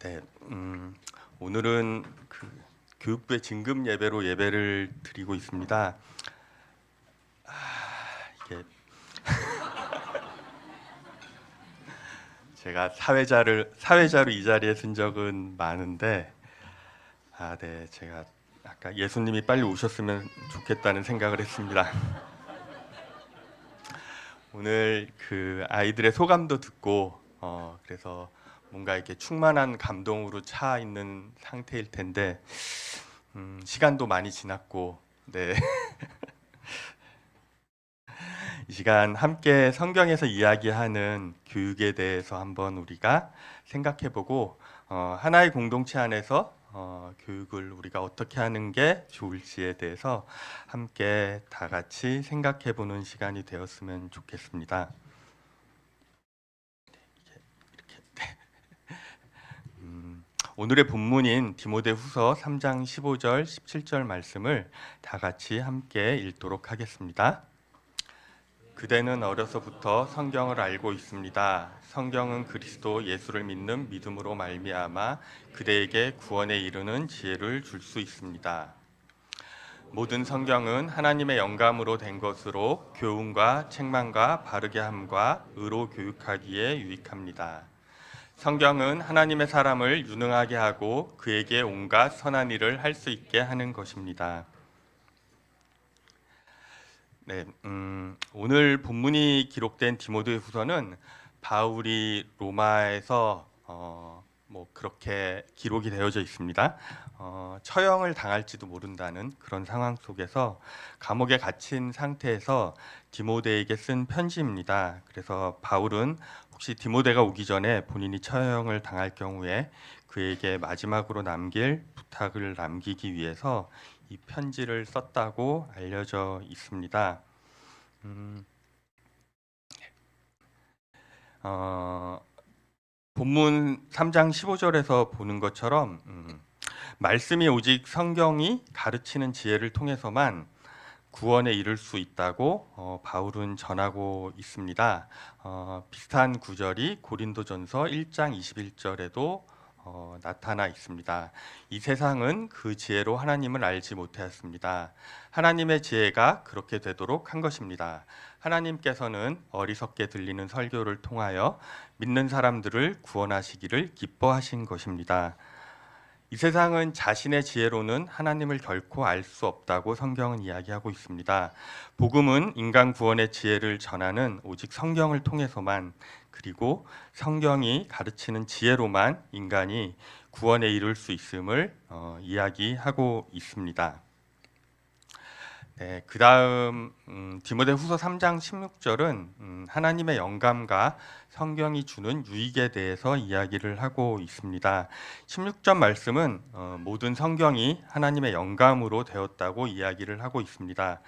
네, 오늘은 교육부의 진금 예배로 예배를 드리고 있습니다. 이게 제가 사회자로 이 자리에 쓴 적은 많은데, 네, 제가 아까 예수님이 빨리 오셨으면 좋겠다는 생각을 했습니다. 오늘 아이들의 소감도 듣고, 그래서 뭔가 이렇게 충만한 감동으로 차 있는 상태일 텐데, 시간도 많이 지났고, 네. 이 시간 함께 성경에서 이야기하는 교육에 대해서 한번 우리가 생각해보고 하나의 공동체 안에서 교육을 우리가 어떻게 하는 게 좋을지에 대해서 함께 다 같이 생각해보는 시간이 되었으면 좋겠습니다. 오늘의 본문인 디모데후서 3장 15절 17절 말씀을 다 같이 함께 읽도록 하겠습니다. 그대는 어려서부터 성경을 알고 있습니다. 성경은 그리스도 예수를 믿는 믿음으로 말미암아 그대에게 구원에 이르는 지혜를 줄 수 있습니다. 모든 성경은 하나님의 영감으로 된 것으로 교훈과 책망과 바르게 함과 의로 교육하기에 유익합니다. 성경은 하나님의 사람을 유능하게 하고 그에게 온갖 선한 일을 할 수 있게 하는 것입니다. 네, 오늘 본문이 기록된 디모데후서는 바울이 로마에서 그렇게 기록이 되어져 있습니다. 처형을 당할지도 모른다는 그런 상황 속에서 감옥에 갇힌 상태에서 디모데에게 쓴 편지입니다. 그래서 바울은 혹시 디모데가 오기 전에 본인이 처형을 당할 경우에 그에게 마지막으로 남길 부탁을 남기기 위해서 이 편지를 썼다고 알려져 있습니다. 본문 3장 15절에서 보는 것처럼 말씀이 오직 성경이 가르치는 지혜를 통해서만 구원에 이를 수 있다고 바울은 전하고 있습니다. 비슷한 구절이 고린도전서 1장 21절에도 나타나 있습니다. 이 세상은 그 지혜로 하나님을 알지 못하였습니다. 하나님의 지혜가 그렇게 되도록 한 것입니다. 하나님께서는 어리석게 들리는 설교를 통하여 믿는 사람들을 구원하시기를 기뻐하신 것입니다. 이 세상은 자신의 지혜로는 하나님을 결코 알 수 없다고 성경은 이야기하고 있습니다. 복음은 인간 구원의 지혜를 전하는 오직 성경을 통해서만, 그리고 성경이 가르치는 지혜로만 인간이 구원에 이룰 수 있음을 이야기하고 있습니다. 네, 그 다음 디모데후서 3장 16절은 하나님의 영감과 성경이 주는 유익에 대해서 이야기를 하고 있습니다. 16절 말씀은 모든 성경이 하나님의 영감으로 되었다고 이야기를 하고 있습니다.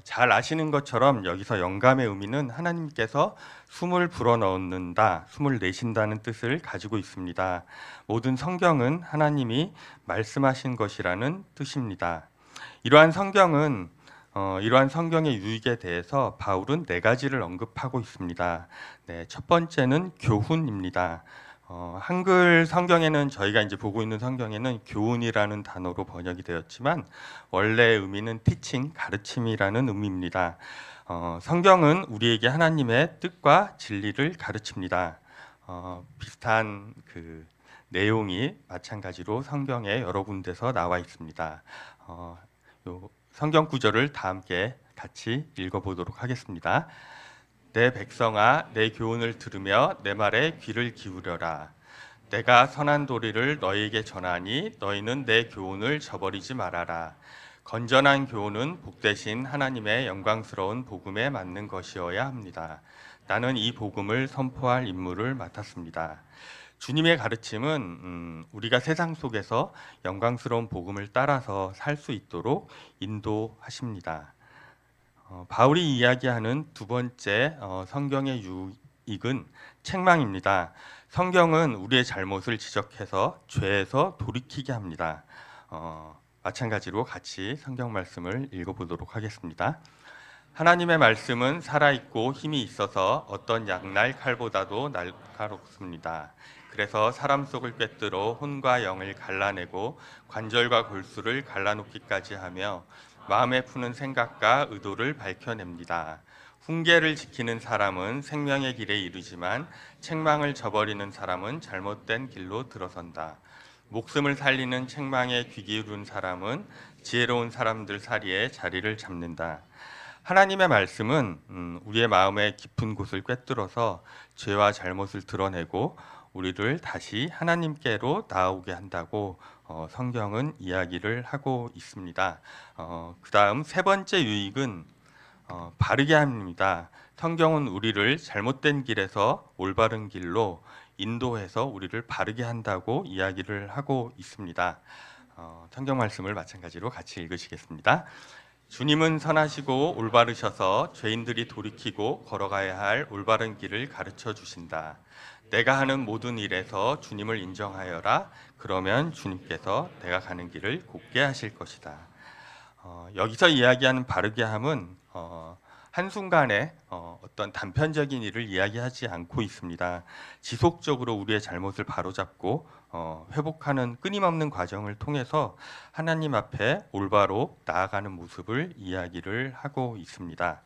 잘 아시는 것처럼 여기서 영감의 의미는 하나님께서 숨을 불어넣는다, 숨을 내신다는 뜻을 가지고 있습니다. 모든 성경은 하나님이 말씀하신 것이라는 뜻입니다. 이러한 성경의 유익에 대해서 바울은 4가지를 언급하고 있습니다. 네, 첫 번째는 교훈입니다. 한글 성경에는 저희가 이제 보고 있는 성경에는 교훈이라는 단어로 번역이 되었지만 원래 의미는 teaching, 가르침이라는 의미입니다. 성경은 우리에게 하나님의 뜻과 진리를 가르칩니다. 비슷한 내용이 마찬가지로 성경에 여러 군데서 나와 있습니다. 요 성경 구절을 다 함께 같이 읽어보도록 하겠습니다. 내 백성아, 내 교훈을 들으며 내 말에 귀를 기울여라. 내가 선한 도리를 너희에게 전하니 너희는 내 교훈을 저버리지 말아라. 건전한 교훈은 복되신 하나님의 영광스러운 복음에 맞는 것이어야 합니다. 나는 이 복음을 선포할 임무를 맡았습니다. 주님의 가르침은 우리가 세상 속에서 영광스러운 복음을 따라서 살 수 있도록 인도하십니다. 바울이 이야기하는 두 번째 성경의 유익은 책망입니다. 성경은 우리의 잘못을 지적해서 죄에서 돌이키게 합니다. 마찬가지로 같이 성경 말씀을 읽어보도록 하겠습니다. 하나님의 말씀은 살아있고 힘이 있어서 어떤 양날 칼보다도 날카롭습니다. 그래서 사람 속을 꿰뚫어 혼과 영을 갈라내고 관절과 골수를 갈라놓기까지 하며 마음에 푸는 생각과 의도를 밝혀냅니다. 훈계를 지키는 사람은 생명의 길에 이르지만 책망을 저버리는 사람은 잘못된 길로 들어선다. 목숨을 살리는 책망에 귀 기울인 사람은 지혜로운 사람들 사이에 자리를 잡는다. 하나님의 말씀은 우리의 마음의 깊은 곳을 꿰뚫어서 죄와 잘못을 드러내고 우리를 다시 하나님께로 나아오게 한다고 성경은 이야기를 하고 있습니다. 그 다음 세 번째 유익은 바르게 합니다. 성경은 우리를 잘못된 길에서 올바른 길로 인도해서 우리를 바르게 한다고 이야기를 하고 있습니다. 성경 말씀을 마찬가지로 같이 읽으시겠습니다. 주님은 선하시고 올바르셔서 죄인들이 돌이키고 걸어가야 할 올바른 길을 가르쳐 주신다. 내가 하는 모든 일에서 주님을 인정하여라. 그러면 주님께서 내가 가는 길을 곱게 하실 것이다. 여기서 이야기하는 바르게 함은 한순간에 어떤 단편적인 일을 이야기하지 않고 있습니다. 지속적으로 우리의 잘못을 바로잡고 회복하는 끊임없는 과정을 통해서 하나님 앞에 올바로 나아가는 모습을 이야기를 하고 있습니다.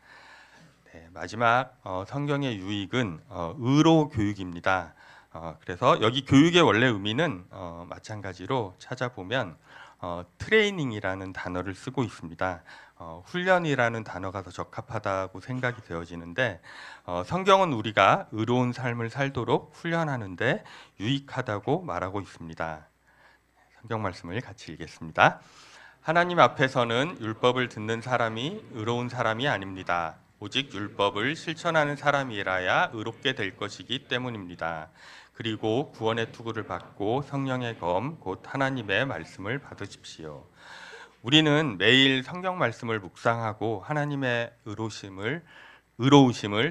네, 마지막 성경의 유익은 의로 교육입니다. 그래서 여기 교육의 원래 의미는 마찬가지로 찾아보면 트레이닝이라는 단어를 쓰고 있습니다. 훈련이라는 단어가 더 적합하다고 생각이 되어지는데 성경은 우리가 의로운 삶을 살도록 훈련하는데 유익하다고 말하고 있습니다. 성경 말씀을 같이 읽겠습니다. 하나님 앞에서는 율법을 듣는 사람이 의로운 사람이 아닙니다. 오직 율법을 실천하는 사람이라야 의롭게 될 것이기 때문입니다. 그리고 구원의 투구를 받고 성령의 검 곧 하나님의 말씀을 받으십시오. 우리는 매일 성경 말씀을 묵상하고 하나님의 의로우심을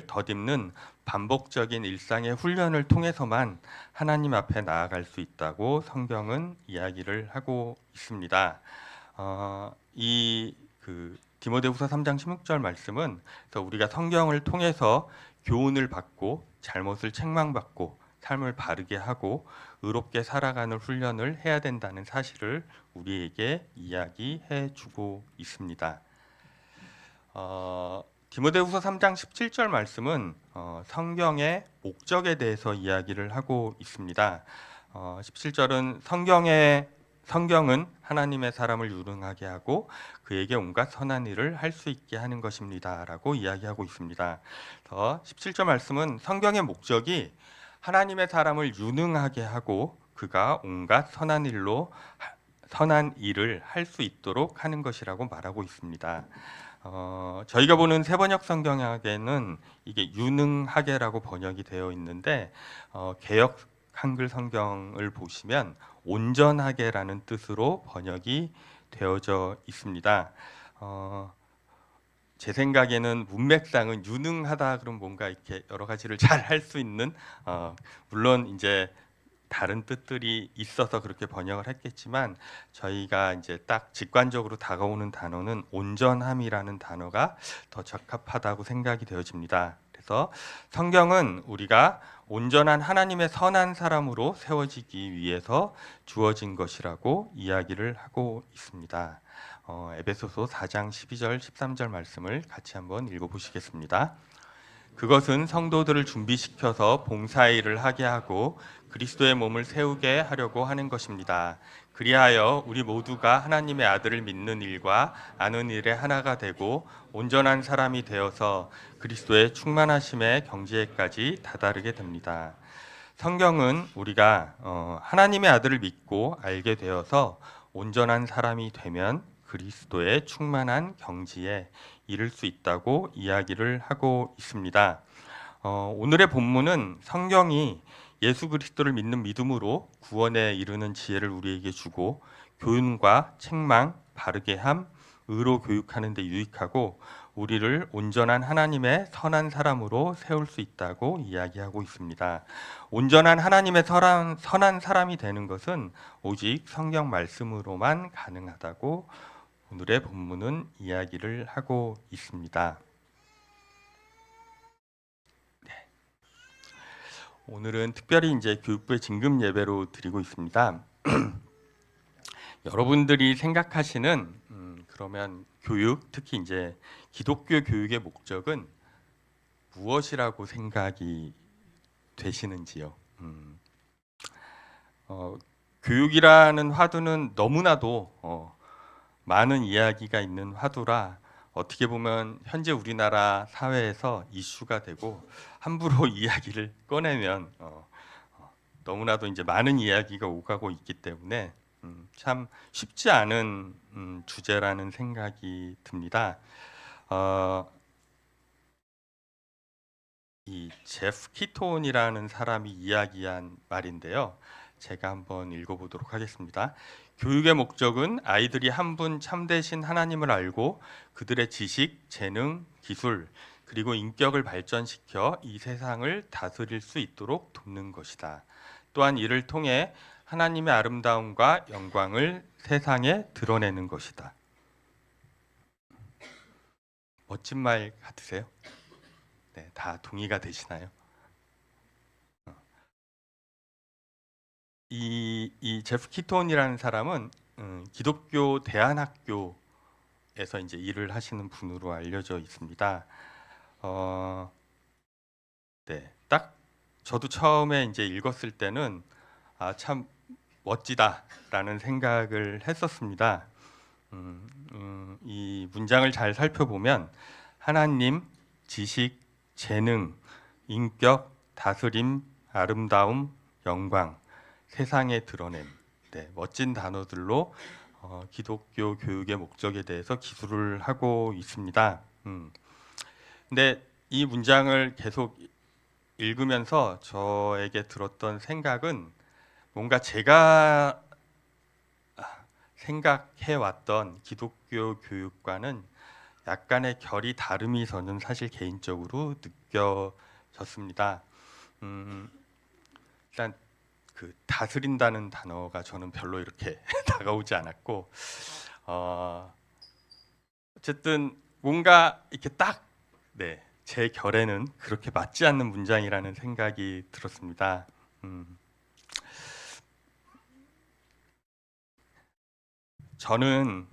덧입는 반복적인 일상의 훈련을 통해서만 하나님 앞에 나아갈 수 있다고 성경은 이야기를 하고 있습니다. 디모데후서 3장 16절 말씀은 우리가 성경을 통해서 교훈을 받고 잘못을 책망받고 삶을 바르게 하고 의롭게 살아가는 훈련을 해야 된다는 사실을 우리에게 이야기해 주고 있습니다. 디모데후서 3장 17절 말씀은 성경의 목적에 대해서 이야기를 하고 있습니다. 17절은 성경은 하나님의 사람을 유능하게 하고 그에게 온갖 선한 일을 할 수 있게 하는 것입니다 라고 이야기하고 있습니다. 17절 말씀은 성경의 목적이 하나님의 사람을 유능하게 하고 그가 온갖 선한 일을 할 수 있도록 하는 것이라고 말하고 있습니다. 저희가 보는 새번역 성경에는 이게 유능하게라고 번역이 되어 있는데 개역 한글 성경을 보시면 온전하게라는 뜻으로 번역이 되어져 있습니다. 제 생각에는 문맥상은 유능하다 그러면 뭔가 이렇게 여러 가지를 잘 할 수 있는 물론 이제 다른 뜻들이 있어서 그렇게 번역을 했겠지만 저희가 이제 딱 직관적으로 다가오는 단어는 온전함이라는 단어가 더 적합하다고 생각이 되어집니다. 그래서 성경은 우리가 온전한 하나님의 선한 사람으로 세워지기 위해서 주어진 것이라고 이야기를 하고 있습니다. 에베소서 4장 12절 13절 말씀을 같이 한번 읽어보시겠습니다. 그것은 성도들을 준비시켜서 봉사의 일을 하게 하고 그리스도의 몸을 세우게 하려고 하는 것입니다. 그리하여 우리 모두가 하나님의 아들을 믿는 일과 아는 일에 하나가 되고 온전한 사람이 되어서 그리스도의 충만하심의 경지에까지 다다르게 됩니다. 성경은 우리가 하나님의 아들을 믿고 알게 되어서 온전한 사람이 되면 그리스도의 충만한 경지에 이를 수 있다고 이야기를 하고 있습니다. 오늘의 본문은 성경이 예수 그리스도를 믿는 믿음으로 구원에 이르는 지혜를 우리에게 주고 교훈과 책망, 바르게 함, 의로 교육하는 데 유익하고 우리를 온전한 하나님의 선한 사람으로 세울 수 있다고 이야기하고 있습니다. 온전한 하나님의 선한 사람이 되는 것은 오직 성경 말씀으로만 가능하다고 오늘의 본문은 이야기를 하고 있습니다. 오늘은 특별히 이제 교육부의 진금 예배로 드리고 있습니다. 여러분들이 생각하시는 그러면 교육, 특히 이제 기독교 교육의 목적은 무엇이라고 생각이 되시는지요? 교육이라는 화두는 너무나도 많은 이야기가 있는 화두라 어떻게 보면 현재 우리나라 사회에서 이슈가 되고 함부로 이야기를 꺼내면 너무나도 이제 많은 이야기가 오가고 있기 때문에 참 쉽지 않은 주제라는 생각이 듭니다. 이 제프 키톤이라는 사람이 이야기한 말인데요. 제가 한번 읽어보도록 하겠습니다. 교육의 목적은 아이들이 한 분 참되신 하나님을 알고 그들의 지식, 재능, 기술, 그리고 인격을 발전시켜 이 세상을 다스릴 수 있도록 돕는 것이다. 또한 이를 통해 하나님의 아름다움과 영광을 세상에 드러내는 것이다. 멋진 말 같으세요? 네, 다 동의가 되시나요? 이 제프 키톤이라는 사람은 기독교 대안학교에서 이제 일을 하시는 분으로 알려져 있습니다. 네, 딱 저도 처음에 이제 읽었을 때는 참 멋지다라는 생각을 했었습니다. 이 문장을 잘 살펴보면 하나님, 지식, 재능, 인격, 다스림, 아름다움, 영광, 세상에 드러냄, 네, 멋진 단어들로 기독교 교육의 목적에 대해서 기술을 하고 있습니다. 근데 이 문장을 계속 읽으면서 저에게 들었던 생각은 뭔가 제가 생각해왔던 기독교 교육과는 약간의 결이 다름이 저는 사실 개인적으로 느껴졌습니다. 일단 그 다스린다는 단어가 저는 별로 이렇게 다가오지 않았고 어쨌든 뭔가 이렇게 딱 네, 제 결에는 그렇게 맞지 않는 문장이라는 생각이 들었습니다. 저는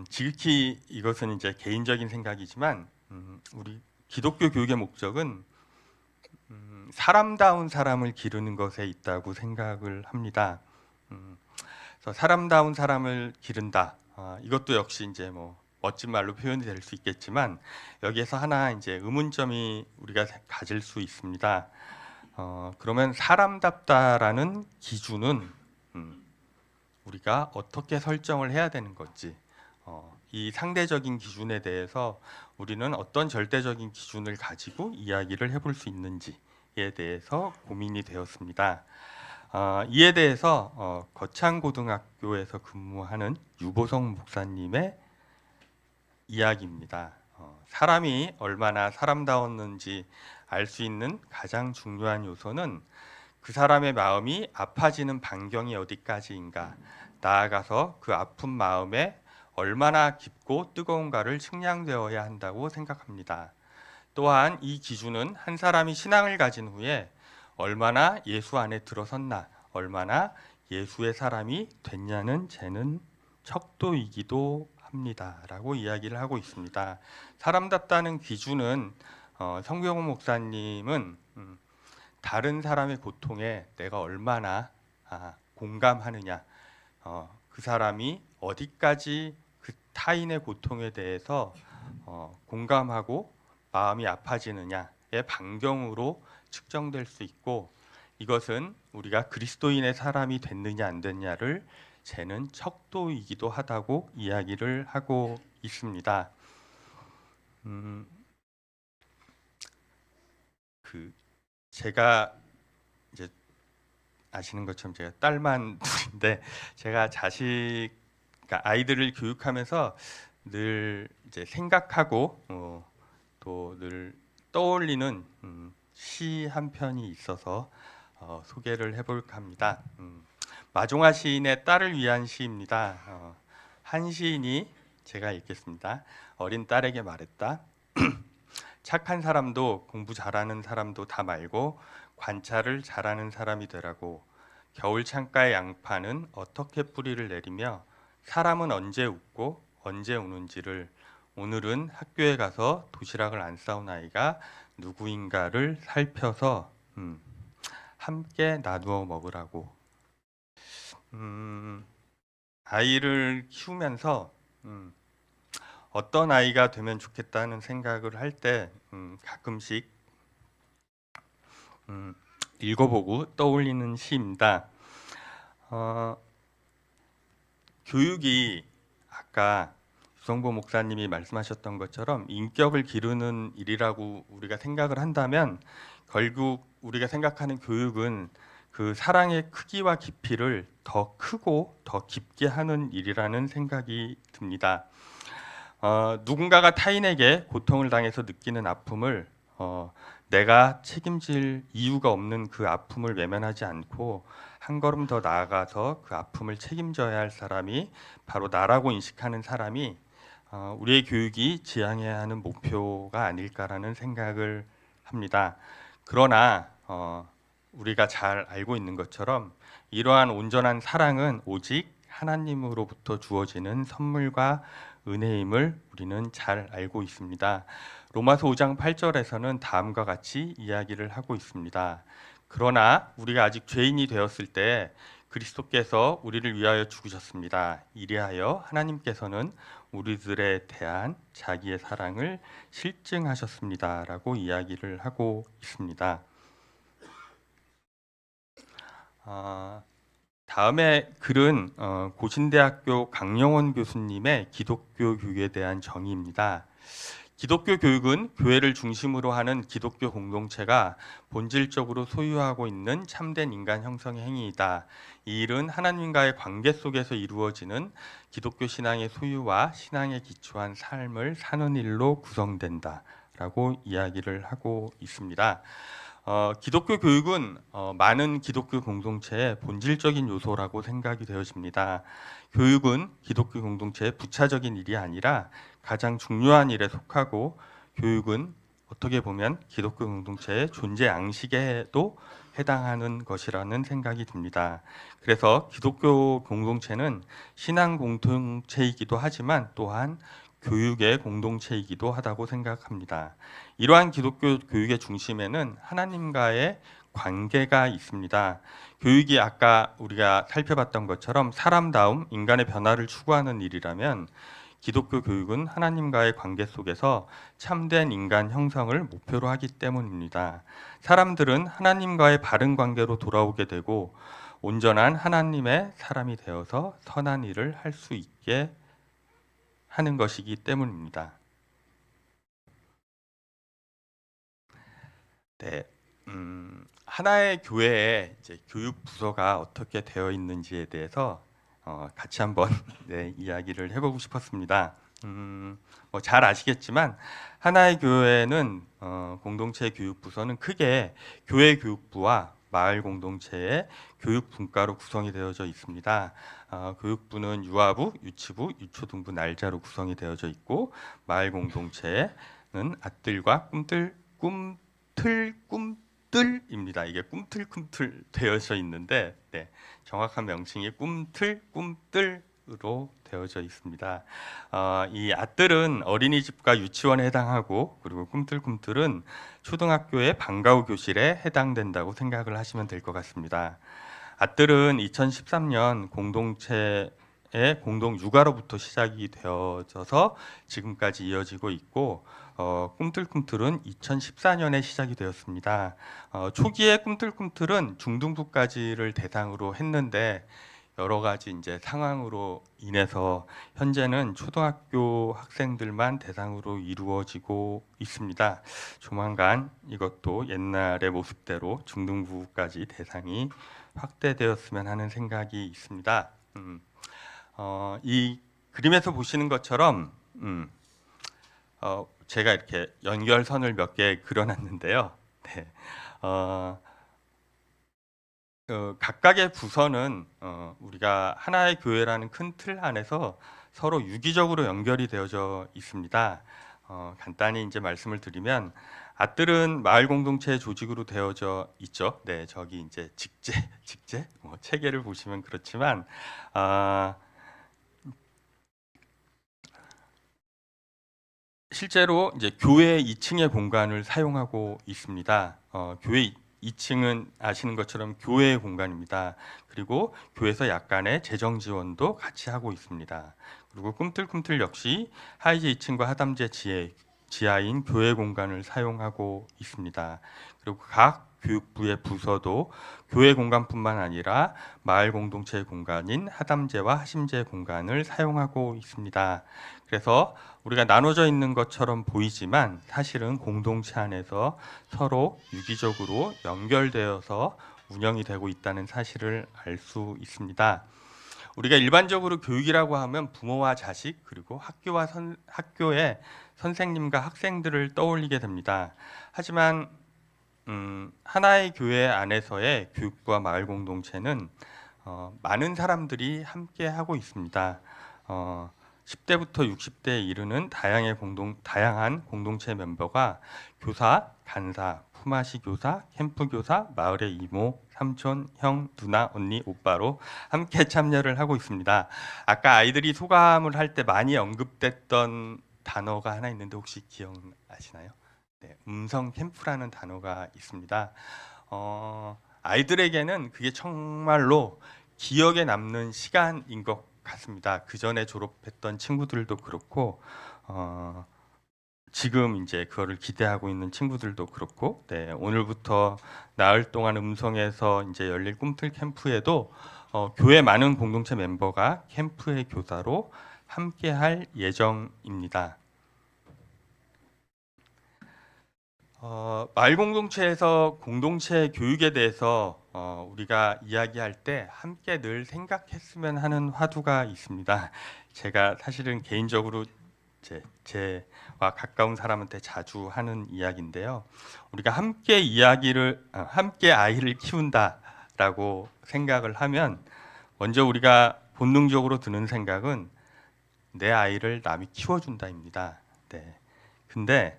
지극히 이것은 이제 개인적인 생각이지만 우리 기독교 교육의 목적은 사람다운 사람을 기르는 것에 있다고 생각을 합니다. 그래서 사람다운 사람을 기른다. 이것도 역시 이제 뭐 멋진 말로 표현이 될 수 있겠지만 여기에서 하나 이제 의문점이 우리가 가질 수 있습니다. 그러면 사람답다라는 기준은 우리가 어떻게 설정을 해야 되는 건지, 이 상대적인 기준에 대해서 우리는 어떤 절대적인 기준을 가지고 이야기를 해볼 수 있는지에 대해서 고민이 되었습니다. 이에 대해서 거창고등학교에서 근무하는 유보성 목사님의 이야기입니다. 사람이 얼마나 사람다웠는지 알 수 있는 가장 중요한 요소는 그 사람의 마음이 아파지는 반경이 어디까지인가, 나아가서 그 아픈 마음에 얼마나 깊고 뜨거운가를 측량되어야 한다고 생각합니다. 또한 이 기준은 한 사람이 신앙을 가진 후에 얼마나 예수 안에 들어섰나, 얼마나 예수의 사람이 됐냐는 재는 척도이기도 합니다. 라고 이야기를 하고 있습니다. 사람답다는 기준은 성경호 목사님은 다른 사람의 고통에 내가 얼마나 공감하느냐, 그 사람이 어디까지 그 타인의 고통에 대해서 공감하고 마음이 아파지느냐의 반경으로 측정될 수 있고, 이것은 우리가 그리스도인의 사람이 됐느냐 안 됐냐를 재는 척도이기도 하다고 이야기를 하고 있습니다. 제가 이제 아시는 것처럼 제가 딸만 둘인데 제가 그러니까 아이들을 교육하면서 늘 이제 생각하고 또 늘 떠올리는 시 한 편이 있어서 소개를 해볼까 합니다. 마종아 시인의 딸을 위한 시입니다. 한 시인이 제가 읽겠습니다. 어린 딸에게 말했다. 착한 사람도 공부 잘하는 사람도 다 말고 관찰을 잘하는 사람이 되라고. 겨울 창가의 양파는 어떻게 뿌리를 내리며 사람은 언제 웃고 언제 우는지를 오늘은 학교에 가서 도시락을 안 싸온 아이가 누구인가를 살펴서 함께 나누어 먹으라고. 아이를 키우면서 어떤 아이가 되면 좋겠다는 생각을 할 때 가끔씩 읽어보고 떠올리는 시입니다. 교육이 아까 유성보 목사님이 말씀하셨던 것처럼 인격을 기르는 일이라고 우리가 생각을 한다면 결국 우리가 생각하는 교육은 그 사랑의 크기와 깊이를 더 크고 더 깊게 하는 일이라는 생각이 듭니다. 누군가가 타인에게 고통을 당해서 느끼는 아픔을 내가 책임질 이유가 없는 그 아픔을 외면하지 않고 한 걸음 더 나아가서 그 아픔을 책임져야 할 사람이 바로 나라고 인식하는 사람이 우리의 교육이 지향해야 하는 목표가 아닐까라는 생각을 합니다. 그러나 우리가 잘 알고 있는 것처럼 이러한 온전한 사랑은 오직 하나님으로부터 주어지는 선물과 은혜임을 우리는 잘 알고 있습니다. 로마서 5장 8절에서는 다음과 같이 이야기를 하고 있습니다. 그러나 우리가 아직 죄인이 되었을 때 그리스도께서 우리를 위하여 죽으셨습니다. 이리하여 하나님께서는 우리들에 대한 자기의 사랑을 실증하셨습니다라고 이야기를 하고 있습니다. 다음에 글은 고신대학교 강영원 교수님의 기독교 교육에 대한 정의입니다. 기독교 교육은 교회를 중심으로 하는 기독교 공동체가 본질적으로 소유하고 있는 참된 인간 형성의 행위이다. 이 일은 하나님과의 관계 속에서 이루어지는 기독교 신앙의 소유와 신앙에 기초한 삶을 사는 일로 구성된다라고 이야기를 하고 있습니다. 기독교 교육은 많은 기독교 공동체의 본질적인 요소라고 생각이 되어집니다. 교육은 기독교 공동체의 부차적인 일이 아니라 가장 중요한 일에 속하고 교육은 어떻게 보면 기독교 공동체의 존재 양식에도 해당하는 것이라는 생각이 듭니다. 그래서 기독교 공동체는 신앙 공동체이기도 하지만 또한 교육의 공동체이기도 하다고 생각합니다. 이러한 기독교 교육의 중심에는 하나님과의 관계가 있습니다. 교육이 아까 우리가 살펴봤던 것처럼 사람다움, 인간의 변화를 추구하는 일이라면 기독교 교육은 하나님과의 관계 속에서 참된 인간 형성을 목표로 하기 때문입니다. 사람들은 하나님과의 바른 관계로 돌아오게 되고 온전한 하나님의 사람이 되어서 선한 일을 할 수 있게 하는 것이기 때문입니다. 네, 하나의 교회에 이제 교육 부서가 어떻게 되어 있는지에 대해서 같이 한번 네, 이야기를 해보고 싶었습니다. 뭐 잘 아시겠지만 하나의 교회는 공동체 교육 부서는 크게 교회 교육부와 마을 공동체의 교육 분과로 구성이 되어져 있습니다. 교육부는 유아부, 유치부, 유초등부 날짜로 구성이 되어져 있고 마을 공동체는 아뜰과 꿈틀입니다. 이게 꿈틀 되어져 있는데 네, 정확한 명칭이 꿈틀으로 되어져 있습니다. 이 아뜰은 어린이집과 유치원에 해당하고 그리고 꿈틀은 초등학교의 방과 후 교실에 해당된다고 생각을 하시면 될 것 같습니다. 아뜰은 2013년 공동체의 공동 육아로부터 시작이 되어져서 지금까지 이어지고 있고 꿈틀은 2014년에 시작이 되었습니다. 초기에 꿈틀은 중등부까지를 대상으로 했는데 여러 가지 이제 상황으로 인해서 현재는 초등학교 학생들만 대상으로 이루어지고 있습니다. 조만간 이것도 옛날의 모습대로 중등부까지 대상이 확대되었으면 하는 생각이 있습니다. 이 그림에서 보시는 것처럼 제가 이렇게 연결선을 몇 개 그려놨는데요. 네. 각각의 부서는 우리가 하나의 교회라는 큰 틀 안에서 서로 유기적으로 연결이 되어져 있습니다. 간단히 이제 말씀을 드리면 앗들은 마을 공동체 조직으로 되어져 있죠. 네, 저기 이제 직제 뭐 체계를 보시면 그렇지만 아, 실제로 이제 교회 2층의 공간을 사용하고 있습니다. 교회 2층은 아시는 것처럼 교회의 공간입니다. 그리고 교회에서 약간의 재정 지원도 같이 하고 있습니다. 그리고 꿈틀꿈틀 역시 하이제 2층과 하담제 지하인 교회 공간을 사용하고 있습니다. 그리고 각 교육부의 부서도 교회 공간뿐만 아니라 마을 공동체 공간인 하담제와 하심제 공간을 사용하고 있습니다. 그래서 우리가 나눠져 있는 것처럼 보이지만 사실은 공동체 안에서 서로 유기적으로 연결되어서 운영이 되고 있다는 사실을 알 수 있습니다. 우리가 일반적으로 교육이라고 하면 부모와 자식 그리고 학교의 선생님과 학생들을 떠올리게 됩니다. 하지만 하나의 교회 안에서의 교육부와 마을 공동체는 많은 사람들이 함께 하고 있습니다. 10대부터 60대에 이르는 다양한 공동체 멤버가 교사, 간사, 품앗이 교사, 캠프 교사, 마을의 이모, 삼촌, 형, 누나, 언니, 오빠로 함께 참여를 하고 있습니다. 아까 아이들이 소감을 할 때 많이 언급됐던 단어가 하나 있는데 혹시 기억나시나요? 네, 음성 캠프라는 단어가 있습니다. 아이들에게는 그게 정말로 기억에 남는 시간인 것 같습니다. 그 전에 졸업했던 친구들도 그렇고 지금 이제 그거를 기대하고 있는 친구들도 그렇고, 네, 오늘부터 나흘 동안 음성에서 이제 열릴 꿈틀 캠프에도 교회 많은 공동체 멤버가 캠프의 교사로 함께할 예정입니다. 마을 공동체에서 공동체 교육에 대해서 우리가 이야기할 때 함께 늘 생각했으면 하는 화두가 있습니다. 제가 사실은 개인적으로 제와 가까운 사람한테 자주 하는 이야기인데요. 우리가 함께 아이를 키운다라고 생각을 하면 먼저 우리가 본능적으로 드는 생각은 내 아이를 남이 키워준다입니다. 네. 근데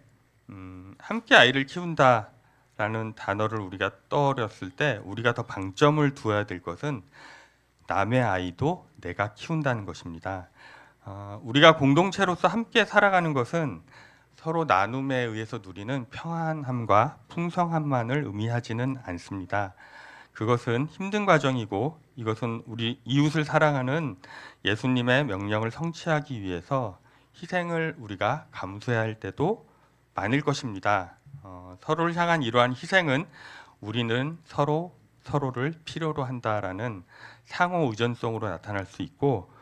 함께 아이를 키운다라는 단어를 우리가 떠올렸을 때 우리가 더 방점을 두어야 될 것은 남의 아이도 내가 키운다는 것입니다. 우리가 공동체로서 함께 살아가는 것은 서로 나눔에 의해서 누리는 평안함과 풍성함만을 의미하지는 않습니다. 그것은 힘든 과정이고 이것은 우리 이웃을 사랑하는 예수님의 명령을 성취하기 위해서 희생을 우리가 감수해야 할 때도 많을 것입니다. 서로를 향한 이러한 희생은 우리는 서로를 필요로 한다라는 상호 의존성으로 나타날 수 있고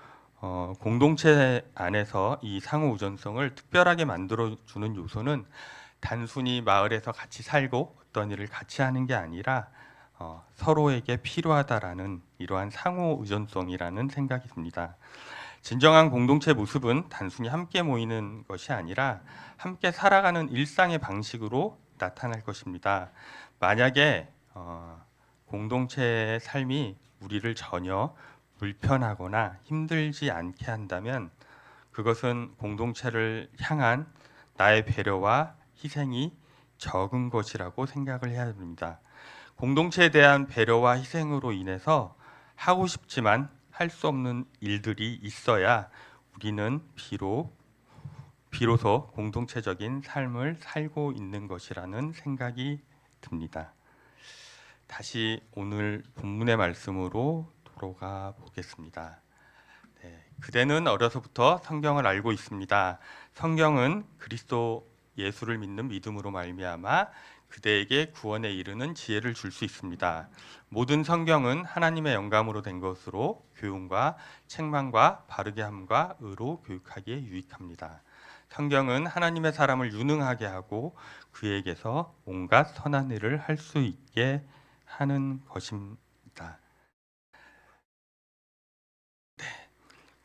공동체 안에서 이 상호 의존성을 특별하게 만들어주는 요소는 단순히 마을에서 같이 살고 어떤 일을 같이 하는 게 아니라 서로에게 필요하다라는 이러한 상호 의존성이라는 생각이 듭니다. 진정한 공동체 모습은 단순히 함께 모이는 것이 아니라 함께 살아가는 일상의 방식으로 나타날 것입니다. 만약에 공동체의 삶이 우리를 전혀 불편하거나 힘들지 않게 한다면 그것은 공동체를 향한 나의 배려와 희생이 적은 것이라고 생각을 해야 됩니다. 공동체에 대한 배려와 희생으로 인해서 하고 싶지만 할 수 없는 일들이 있어야 우리는 비로소 공동체적인 삶을 살고 있는 것이라는 생각이 듭니다. 다시 오늘 본문의 말씀으로 돌아가 보겠습니다. 네, 그대는 어려서부터 성경을 알고 있습니다. 성경은 그리스도 예수를 믿는 믿음으로 말미암아 그대에게 구원에 이르는 지혜를 줄 수 있습니다. 모든 성경은 하나님의 영감으로 된 것으로 교훈과 책망과 바르게 함과 의로 교육하기에 유익합니다. 성경은 하나님의 사람을 유능하게 하고 그에게서 온갖 선한 일을 할 수 있게 하는 것입니다. 네.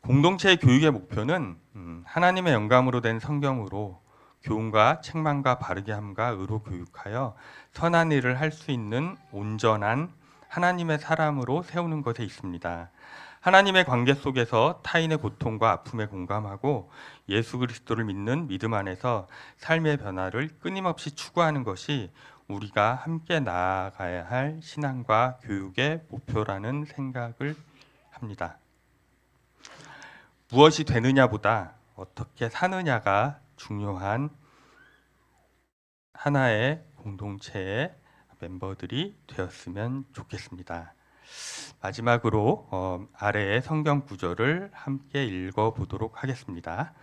공동체의 교육의 목표는 하나님의 영감으로 된 성경으로 교훈과 책망과 바르게 함과 의로 교육하여 선한 일을 할 수 있는 온전한 하나님의 사람으로 세우는 것에 있습니다. 하나님의 관계 속에서 타인의 고통과 아픔에 공감하고 예수 그리스도를 믿는 믿음 안에서 삶의 변화를 끊임없이 추구하는 것이 우리가 함께 나아가야 할 신앙과 교육의 목표라는 생각을 합니다. 무엇이 되느냐보다 어떻게 사느냐가 중요한 하나의 공동체의 멤버들이 되었으면 좋겠습니다. 마지막으로 아래의 성경 구절을 함께 읽어보도록 하겠습니다.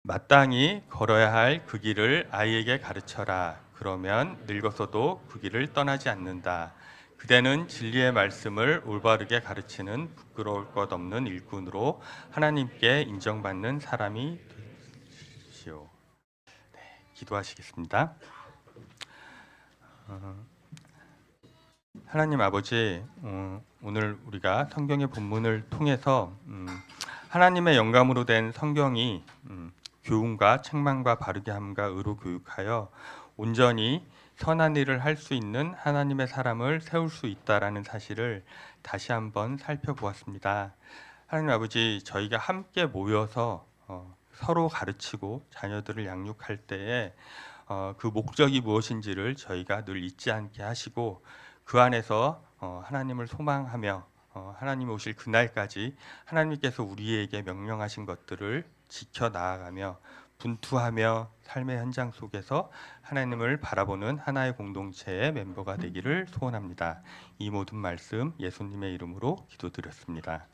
마땅히 걸어야 할 그 길을 아이에게 가르쳐라. 그러면 늙어서도 그 길을 떠나지 않는다. 그대는 진리의 말씀을 올바르게 가르치는 부끄러울 것 없는 일꾼으로 하나님께 인정받는 사람이 되시오. 네, 기도하시겠습니다. 하나님 아버지, 오늘 우리가 성경의 본문을 통해서 하나님의 영감으로 된 성경이 교훈과 책망과 바르게 함과 의로 교육하여 온전히 선한 일을 할 수 있는 하나님의 사람을 세울 수 있다라는 사실을 다시 한번 살펴보았습니다. 하나님 아버지, 저희가 함께 모여서 서로 가르치고 자녀들을 양육할 때에 그 목적이 무엇인지를 저희가 늘 잊지 않게 하시고 그 안에서 하나님을 소망하며 하나님이 오실 그날까지 하나님께서 우리에게 명령하신 것들을 지켜 나아가며 분투하며 삶의 현장 속에서 하나님을 바라보는 하나의 공동체의 멤버가 되기를 소원합니다. 이 모든 말씀 예수님의 이름으로 기도드렸습니다.